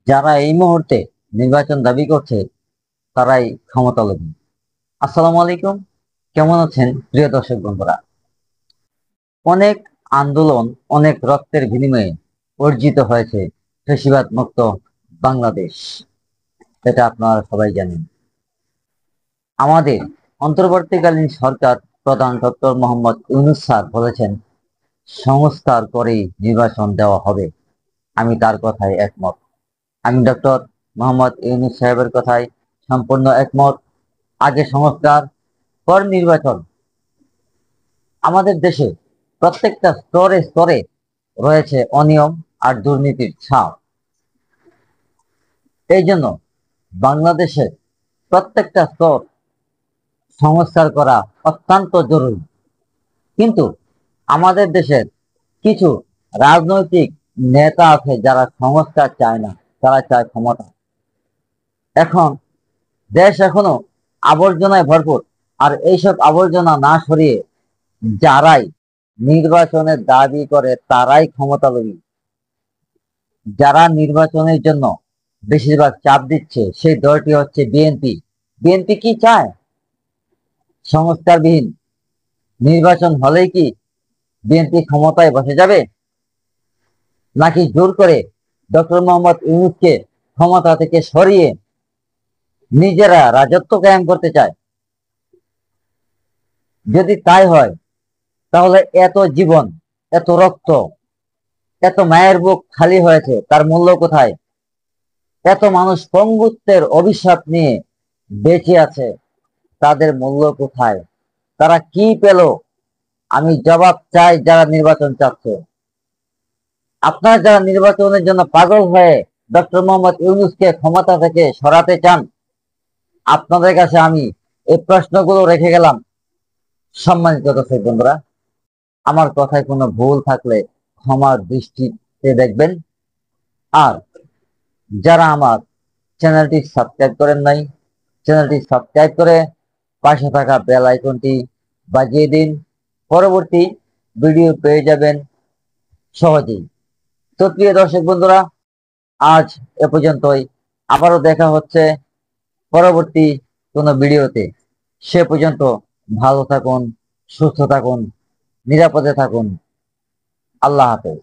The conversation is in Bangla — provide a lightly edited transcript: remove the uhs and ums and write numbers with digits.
যারা এই মুহূর্তে নির্বাচন দাবি করছে তারাই ক্ষমতালোভী। আসসালামু আলাইকুম, কেমন আছেন প্রিয় দর্শক বন্ধুরা? অনেক আন্দোলন, অনেক রক্তের বিনিময়ে অর্জিত হয়েছে ফ্যাসিবাদ মুক্ত বাংলাদেশ। এটা আপনারা সবাই জানেন। আমাদের অন্তর্বর্তীকালীন সরকার প্রধান ডক্টর মোহাম্মদ ইউনূস স্যার বলেছেন সংস্কার করেই নির্বাচন দেওয়া হবে। আমি তার কথায় একমত। আমি ডক্টর মোহাম্মদ ইউনূস সাহেবের কথায় সম্পূর্ণ একমত। আগে সংস্কার, পর নির্বাচন। আমাদের দেশে প্রত্যেকটা স্তরে স্তরে রয়েছে অনিয়ম আর দুর্নীতির ছাপ। এই জন্য বাংলাদেশের প্রত্যেকটা স্তর সংস্কার করা অত্যন্ত জরুরি। কিন্তু আমাদের দেশের কিছু রাজনৈতিক নেতা আছে যারা সংস্কার চায় না, তারা চায় ক্ষমতা। এখন দেশ এখনো আবর্জনায় ভরপুর। আর এইসব আবর্জনা না সরিয়ে যারাই নির্বাচনের দাবি করে তারাই ক্ষমতালোভী। যারা নির্বাচনের জন্য বেশিরভাগ চাপ দিচ্ছে সেই দলটি হচ্ছে বিএনপি। বিএনপি কি চায়? সংস্কারবিহীন নির্বাচন হলেই কি বিএনপি ক্ষমতায় বসে যাবে? নাকি জোর করে ডক্টর মোহাম্মদ ইউনূসকে ক্ষমতা থেকে সরিয়ে নিজেরা রাজত্ব কায়েম করতে চায়? যদি তাই হয় তাহলে এত জীবন, এত রক্ত, এত মায়ের বুক খালি হয়েছে, তার মূল্য কোথায়? এত মানুষ পঙ্গুত্বের অভিশাপ নিয়ে বেঁচে আছে, তাদের মূল্য কোথায়? তারা কি পেল? আমি জবাব চাই যারা নির্বাচন চাচ্ছে। আপনারা যারা নির্বাচনের জন্য পাগল হয়ে ডক্টর মোহাম্মদ ইউনূসকে ক্ষমতা থেকে সরাতে চান, আপনাদের কাছে আমি এই প্রশ্নগুলো রেখে গেলাম। সম্মানিত দর্শক বন্ধুরা, আমার কথায় কোনো ভুল থাকলে ক্ষমার দৃষ্টিতে দেখবেন। আর যারা আমার চ্যানেলটি সাবস্ক্রাইব করেন নাই, চ্যানেলটি সাবস্ক্রাইব করে পাশে থাকা বেল আইকনটি বাজিয়ে দিন। পরবর্তী ভিডিও পেয়ে যাবেন সহজেই। তো প্রিয় দর্শক বন্ধুরা, আজ এ পর্যন্তই। আবারও দেখা হচ্ছে পরবর্তী কোনো ভিডিওতে। সে পর্যন্ত ভালো থাকুন, সুস্থ থাকুন, নিরাপদে থাকুন। আল্লাহ হাফেজ।